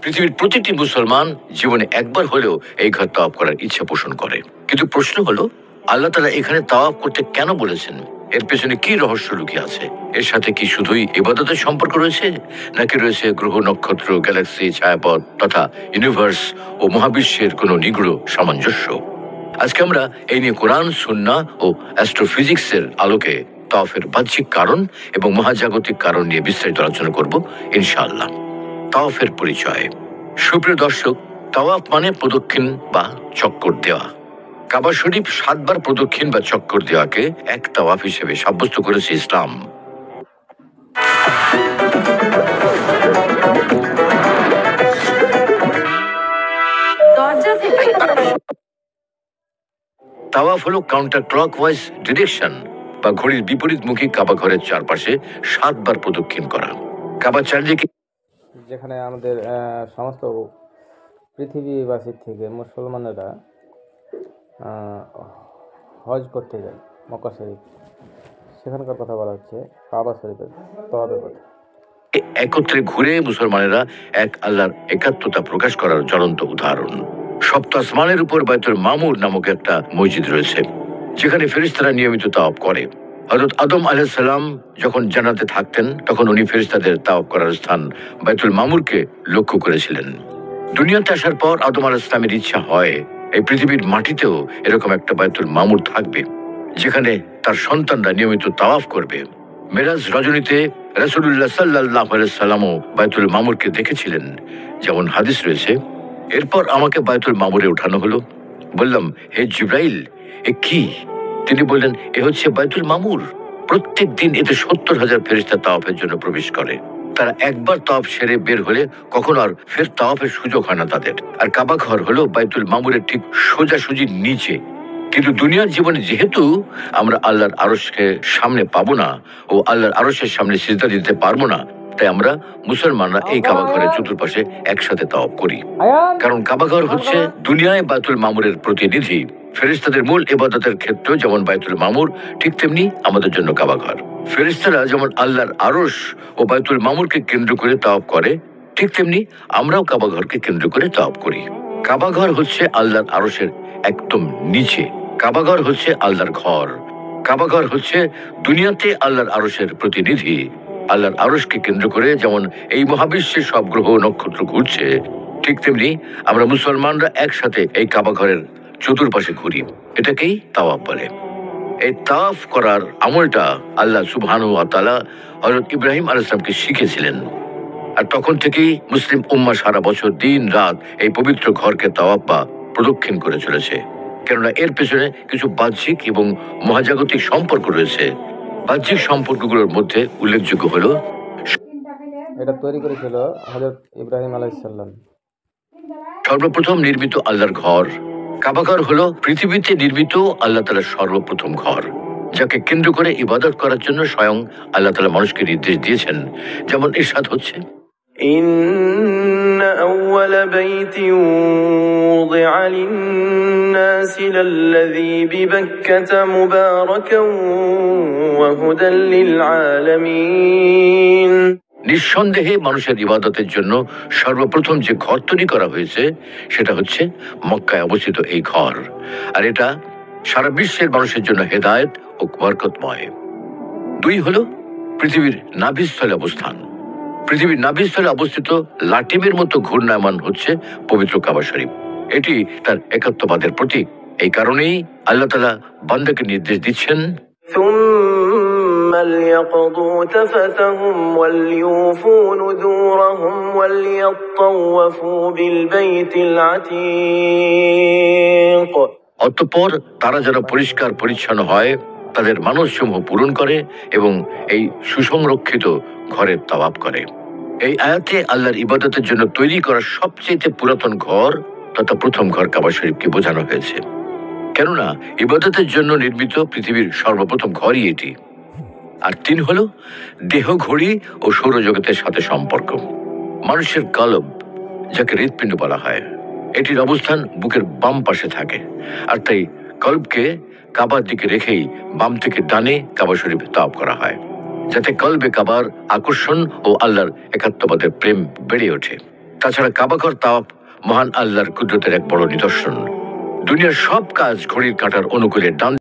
পৃথিবীর প্রতিটি মুসলমান জীবনে একবার হলেও এই ঘর তাওয়াফ করার ইচ্ছা পোষণ করে। কিন্তু প্রশ্ন হলো, আল্লাহ তাআলা এখানে তাওয়াফ করতে কেন বলেছেন? এর পেছনে কি রহস্য লুকিয়ে আছে? এর সাথে কি শুধুই ইবাদতের সম্পর্ক রয়েছে, নাকি রয়েছে গ্রহ, নক্ষত্র, গ্যালাক্সি, ছায়াপথ তথা ইউনিভার্স ও মহাবিশ্বের কোনো নিগূঢ় সামঞ্জস্য? আজকে আমরা এই নিয়ে কোরআন, সুন্নাহ ও অ্যাস্ট্রোফিজিক্সের আলোকে তাওয়াফের বাহ্যিক কারণ এবং মহাজাগতিক কারণ নিয়ে বিস্তারিত আলোচনা করব ইনশাআল্লাহ। তাওয়াফের পরিচয়। সুপ্রিয় দর্শক, তাওয়াফ মানে প্রদক্ষিণ বা চক্কর দেওয়া। কাবা শরীফ 7 বার প্রদক্ষিণ বা চক্কর দেওয়াকে এক তাওয়াফ হিসেবে সাব্যস্ত করেছে ইসলাম। তাওয়াফ হলো কাউন্টার ক্লকওয়াইজ ডিরেকশন বা ঘড়ির বিপরীতমুখী কাবা ঘরের চারপাশে 7 বার প্রদক্ষিণ করা। কাবা চারদিকে, যেখানে আমাদের সমস্ত পৃথিবীবাসীর থেকে মুসলমানেরা হজ করতে যায় মক্কা শরীফ, সেখানকার কথা বলা হচ্ছে কাবা শরীফের তাওয়াফের কথা। একত্রে ঘুরে মুসলমানেরা এক আল্লাহর একাত্মতা প্রকাশ করার জ্বলন্ত উদাহরণ। সপ্ত আসমানের উপর বাইতুল মামুর নামক একটা মসজিদ রয়েছে, যেখানে ফেরেশতারা নিয়মিত তাওয়াফ করে। হযরত আদম আলাইহিস সালাম যখন জান্নাতে থাকতেন, তখন উনি ফেরেশতাদের তাওয়াফ করার স্থান বাইতুল মামুরকে লক্ষ্য করেছিলেন। দুনিয়াতে আসার পর আদম আলাইহিস সালামের ইচ্ছা হয় এই পৃথিবীর মাটিতেও এরকম একটা বাইতুল মামুর থাকবে, যেখানে তার সন্তানরা নিয়মিত তাওয়াফ করবে। মেরাজ রজনীতে রাসূলুল্লাহ সাল্লাল্লাহু আলাইহি সাল্লামও বাইতুল মামুরকে দেখেছিলেন, যেমন হাদিস রয়েছে। এরপর আমাকে বাইতুল মামুরে ওঠানো হলো। বললাম, হে জিবরাইল, এ কি? তিনি বললেন, এ হচ্ছে বাইতুল মামুর। প্রত্যেক দিন এতে 70,000 ফেরেশতা তাওয়াফের জন্য প্রবেশ করে। তারা একবার তাওয়াফ সেরে বের হলে কখনো আর ফের তাওয়াফের সুযোগ হয় না তাদের। আর কাবা ঘর হলো বাইতুল মামুরের ঠিক সোজাসুজি নিচে। কিন্তু দুনিয়ার জীবনে যেহেতু আমরা আল্লাহর আরশকে সামনে পাবো না ও আল্লাহর আরশের সামনে সিজদা দিতে পারবো না, তাই আমরা মুসলমানরা এই কাবা ঘরের চতুর্পাশে একসাথে তাওয়াফ করি। কারণ কাবা ঘর হচ্ছে দুনিয়ায় বাইতুল মামুরের প্রতিনিধি। ফেরেশতাদের মূল ইবাদতের ক্ষেত্র যেমন বাইতুল মামুর, ঠিক তেমনি আমাদের জন্য কাবা ঘর। ফেরেশতারা যেমন আল্লাহর আরশ ও বাইতুল মামুরকে কেন্দ্র করে তাওয়াফ করে, ঠিক তেমনি আমরাও কাবা ঘরকে কেন্দ্র করে তাওয়াফ করি। কাবা ঘর হচ্ছে আল্লাহর আরশের একদম নিচে। কাবা ঘর হচ্ছে আল্লাহর ঘর। কাবা ঘর হচ্ছে দুনিয়াতে আল্লাহর আরশের প্রতিনিধি। আল্লাহর আরশকে কেন্দ্র করে যেমন এই মহাবিশ্বের সব গ্রহ নক্ষত্র ঘুরছে, ঠিক তেমনি আমরা মুসলমানরা একসাথে এই কাবা ঘরের চতুর্পাশে ঘুরি। এটাকেই তাওয়াফ বলে। এই তাওয়াফ করার আমলটা আল্লাহ সুবহানাহু ওয়া তাআলা হযরত ইব্রাহিম আলাইহিস সালামকে শিখিয়েছিলেন। আর তখন থেকেই মুসলিম উম্মাহ সারা বছর দিন রাত এই পবিত্র ঘরকে তাওয়াফ বা প্রদক্ষিণ করে চলেছে। কেননা এর পেছনে কিছু বাহ্যিক এবং মহাজাগতিক সম্পর্ক রয়েছে। বাহ্যিক সম্পর্কগুলোর মধ্যে উল্লেখযোগ্য হলো, এটা তৈরি করেছিল হযরত ইব্রাহিম আলাইহিস সালাম। সর্বপ্রথম নির্মিত আল্লাহর ঘর। কাবা ঘর হলো পৃথিবীতে নির্মিত আল্লাহ তাআলার সর্বপ্রথম ঘর, যাকে কেন্দ্র করে ইবাদত করার জন্য স্বয়ং আল্লাহ তাআলা মানুষকে নির্দেশ দিয়েছেন। যেমন ইরশাদ হচ্ছে, إن أول بيت وضع للناس للذي ببكة مباركا وهدى للعالمين। নিঃসন্দেহে মানুষের ইবাদতের জন্য সর্বপ্রথম যে ঘর তৈরি করা হয়েছে সেটা হচ্ছে মক্কায় অবস্থিত এই ঘর। আর এটা সারা বিশ্বের মানুষের জন্য হেদায়েত ও বরকতময়। 2 হলো পৃথিবীর নাভিস্থলে অবস্থান। পৃথিবীর নাভিস্থলে অবস্থিত লাটিমের মতো ঘূর্ণায়মান হচ্ছে পবিত্র কাবা শরীফ। এটি তার একাত্মবাদের প্রতীক। এই কারণেই আল্লাহ তাআলা বান্দাকে নির্দেশ দিচ্ছেন, ثم ليقضوا تفثهم وليوفوا نذورهم وليطوفوا بالبيت العتيق। অতঃপর তারা যেন পরিষ্কার পরিচ্ছন্ন হয়, তাদের মানসসমূহ পূরণ করে এবং এই সুসংরক্ষিত ঘরের তাওয়াফ করে। এই আয়াতে আল্লাহর ইবাদতের জন্য তৈরি করা সবচেয়ে পুরাতন ঘর তথা প্রথম ঘর কাবা শরীফকে বোঝানো হয়েছে। কেননা ইবাদতের জন্য নির্মিত পৃথিবীর সর্বপ্রথম ঘরই এটি। আর 3 হলো দেহ ঘড়ি ও সৌরজগতের সাথে সম্পর্ক। মানুষের কলব, যাকে হৃৎপিণ্ড বলা হয়, এটির অবস্থান বুকের বাম পাশে থাকে। আর তাই কলবকে কাবার দিকে রেখেই বাম থেকে ডানে কাবা শরীফ তাওয়াফ করা হয়, যাতে কলবে কাবার আকর্ষণ ও আল্লাহর একাত্মবাদের প্রেম বেড়ে ওঠে। তাছাড়া কাবাঘর তাওয়াফ মহান আল্লাহর কুদরতের এক বড় নিদর্শন। দুনিয়ার সব কাজ ঘড়ির কাঁটার অনুকূলে ডান